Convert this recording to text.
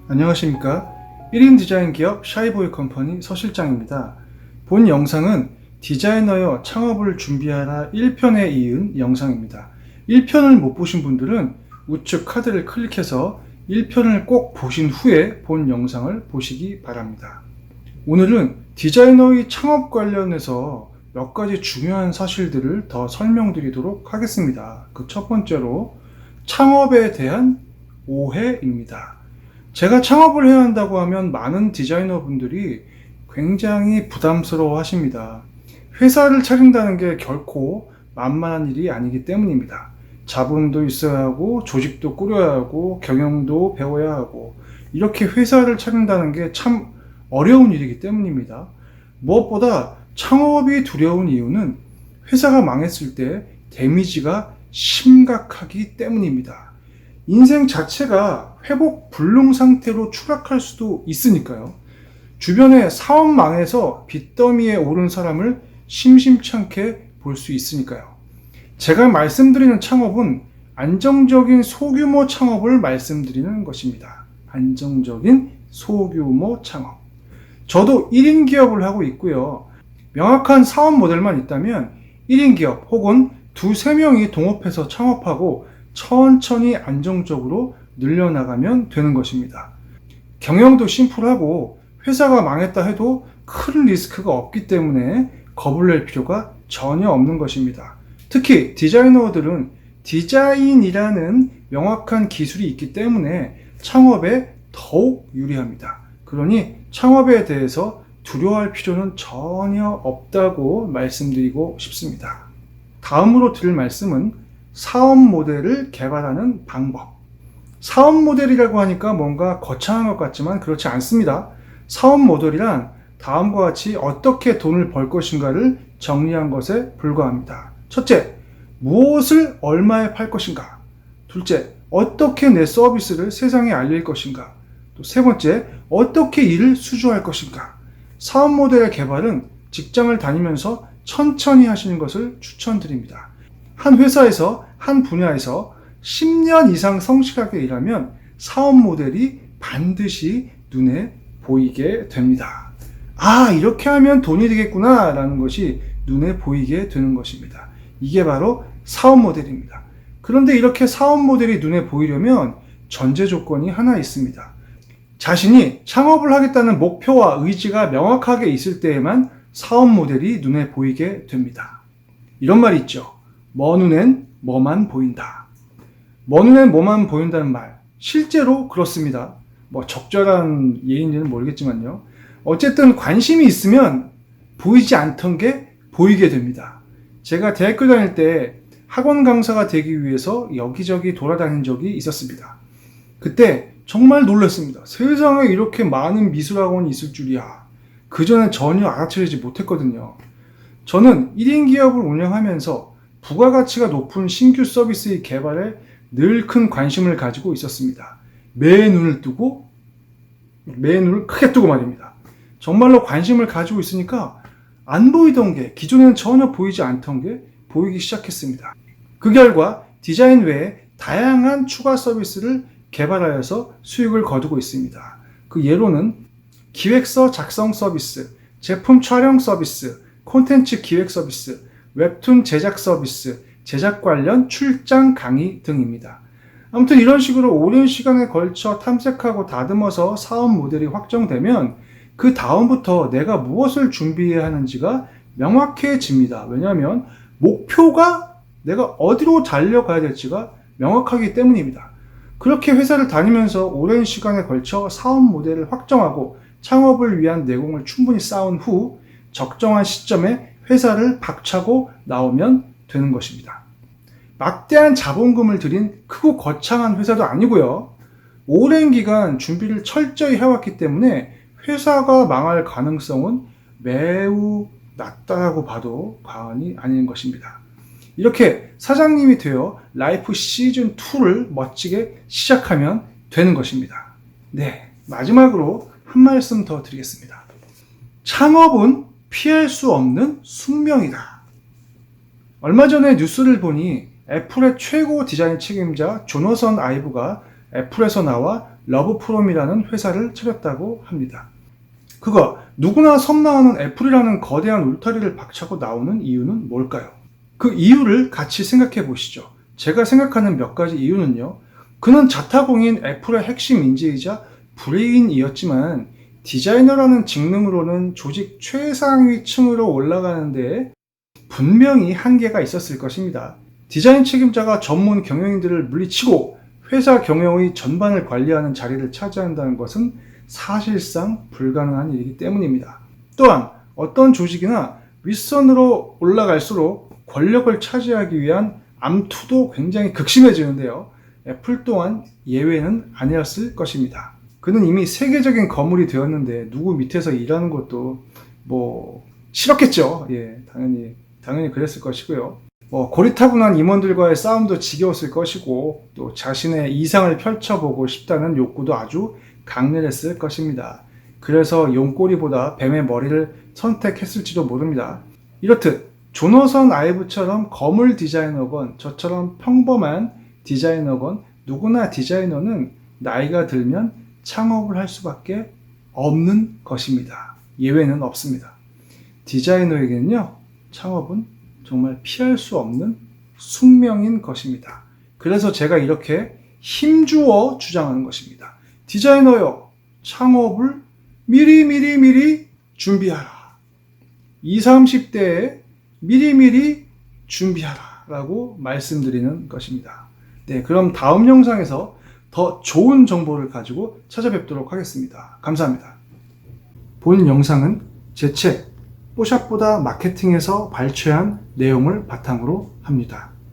안녕하십니까. 1인 디자인 기업 샤이보이 컴퍼니 서 실장입니다. 본 영상은 디자이너여 창업을 준비하라 1편에 이은 영상입니다. 1편을 못 보신 분들은 우측 카드를 클릭해서 1편을 꼭 보신 후에 본 영상을 보시기 바랍니다. 오늘은 디자이너의 창업 관련해서 몇 가지 중요한 사실들을 더 설명드리도록 하겠습니다. 그 첫 번째로 창업에 대한 오해입니다. 제가 창업을 해야 한다고 하면 많은 디자이너 분들이 굉장히 부담스러워 하십니다. 회사를 차린다는 게 결코 만만한 일이 아니기 때문입니다. 자본도 있어야 하고, 조직도 꾸려야 하고, 경영도 배워야 하고, 이렇게 회사를 차린다는 게 참 어려운 일이기 때문입니다. 무엇보다 창업이 두려운 이유는 회사가 망했을 때 데미지가 심각하기 때문입니다. 인생 자체가 회복 불능 상태로 추락할 수도 있으니까요. 주변에 사업 망해서 빚더미에 오른 사람을 심심찮게 볼 수 있으니까요. 제가 말씀드리는 창업은 안정적인 소규모 창업을 말씀드리는 것입니다. 안정적인 소규모 창업. 저도 1인 기업을 하고 있고요. 명확한 사업 모델만 있다면 1인 기업 혹은 2-3명이 동업해서 창업하고 천천히 안정적으로 늘려나가면 되는 것입니다. 경영도 심플하고 회사가 망했다 해도 큰 리스크가 없기 때문에 겁을 낼 필요가 전혀 없는 것입니다. 특히 디자이너들은 디자인이라는 명확한 기술이 있기 때문에 창업에 더욱 유리합니다. 그러니 창업에 대해서 두려워할 필요는 전혀 없다고 말씀드리고 싶습니다. 다음으로 드릴 말씀은 사업 모델을 개발하는 방법. 사업 모델이라고 하니까 뭔가 거창한 것 같지만 그렇지 않습니다. 사업 모델이란 다음과 같이 어떻게 돈을 벌 것인가를 정리한 것에 불과합니다. 첫째, 무엇을 얼마에 팔 것인가? 둘째, 어떻게 내 서비스를 세상에 알릴 것인가? 또 세 번째, 어떻게 일을 수주할 것인가? 사업 모델의 개발은 직장을 다니면서 천천히 하시는 것을 추천드립니다. 한 회사에서, 한 분야에서 10년 이상 성실하게 일하면 사업 모델이 반드시 눈에 보이게 됩니다. 아, 이렇게 하면 돈이 되겠구나 라는 것이 눈에 보이게 되는 것입니다. 이게 바로 사업 모델입니다. 그런데 이렇게 사업 모델이 눈에 보이려면 전제 조건이 하나 있습니다. 자신이 창업을 하겠다는 목표와 의지가 명확하게 있을 때에만 사업 모델이 눈에 보이게 됩니다. 이런 말이 있죠. 먼 눈엔 뭐만 보인다. 먼 눈엔 뭐만 보인다는 말. 실제로 그렇습니다. 적절한 예인지는 모르겠지만요. 어쨌든 관심이 있으면 보이지 않던 게 보이게 됩니다. 제가 대학교 다닐 때 학원 강사가 되기 위해서 여기저기 돌아다닌 적이 있었습니다. 그때 정말 놀랐습니다. 세상에 이렇게 많은 미술학원이 있을 줄이야. 그전엔 전혀 알아차리지 못했거든요. 저는 1인 기업을 운영하면서 부가가치가 높은 신규 서비스의 개발에 늘 큰 관심을 가지고 있었습니다. 매 눈을 크게 뜨고 말입니다. 정말로 관심을 가지고 있으니까 안 보이던 게, 기존에는 전혀 보이지 않던 게 보이기 시작했습니다. 그 결과 디자인 외에 다양한 추가 서비스를 개발하여서 수익을 거두고 있습니다. 그 예로는 기획서 작성 서비스, 제품 촬영 서비스, 콘텐츠 기획 서비스, 웹툰 제작 서비스, 제작 관련 출장 강의 등입니다. 아무튼 이런 식으로 오랜 시간에 걸쳐 탐색하고 다듬어서 사업 모델이 확정되면 그 다음부터 내가 무엇을 준비해야 하는지가 명확해집니다. 왜냐하면 목표가 내가 어디로 달려가야 될지가 명확하기 때문입니다. 그렇게 회사를 다니면서 오랜 시간에 걸쳐 사업 모델을 확정하고 창업을 위한 내공을 충분히 쌓은 후 적정한 시점에 회사를 박차고 나오면 되는 것입니다. 막대한 자본금을 들인 크고 거창한 회사도 아니고요. 오랜 기간 준비를 철저히 해왔기 때문에 회사가 망할 가능성은 매우 낮다고 봐도 과언이 아닌 것입니다. 이렇게 사장님이 되어 라이프 시즌2를 멋지게 시작하면 되는 것입니다. 네, 마지막으로 한 말씀 더 드리겠습니다. 창업은 피할 수 없는 숙명이다. 얼마 전에 뉴스를 보니 애플의 최고 디자인 책임자 조너선 아이브가 애플에서 나와 러브프롬이라는 회사를 차렸다고 합니다. 그거 누구나 선망하는 애플이라는 거대한 울타리를 박차고 나오는 이유는 뭘까요? 그 이유를 같이 생각해 보시죠. 제가 생각하는 몇 가지 이유는요. 그는 자타공인 애플의 핵심 인재이자 브레인이었지만 디자이너라는 직능으로는 조직 최상위층으로 올라가는 데 분명히 한계가 있었을 것입니다. 디자인 책임자가 전문 경영인들을 물리치고 회사 경영의 전반을 관리하는 자리를 차지한다는 것은 사실상 불가능한 일이기 때문입니다. 또한 어떤 조직이나 윗선으로 올라갈수록 권력을 차지하기 위한 암투도 굉장히 극심해지는데요. 애플 또한 예외는 아니었을 것입니다. 그는 이미 세계적인 거물이 되었는데 누구 밑에서 일하는 것도 싫었겠죠. 예, 당연히 그랬을 것이고요. 고리타분한 임원들과의 싸움도 지겨웠을 것이고 또 자신의 이상을 펼쳐보고 싶다는 욕구도 아주 강렬했을 것입니다. 그래서 용꼬리보다 뱀의 머리를 선택했을지도 모릅니다. 이렇듯 조너선 아이브처럼 거물 디자이너건 저처럼 평범한 디자이너건 누구나 디자이너는 나이가 들면 창업을 할 수밖에 없는 것입니다. 예외는 없습니다. 디자이너에게는요, 창업은 정말 피할 수 없는 숙명인 것입니다. 그래서 제가 이렇게 힘주어 주장하는 것입니다. 디자이너요, 창업을 미리 준비하라. 20, 30대에 미리 준비하라 라고 말씀드리는 것입니다. 네, 그럼 다음 영상에서 더 좋은 정보를 가지고 찾아뵙도록 하겠습니다. 감사합니다. 본 영상은 제 책 뽀샵보다 마케팅에서 발췌한 내용을 바탕으로 합니다.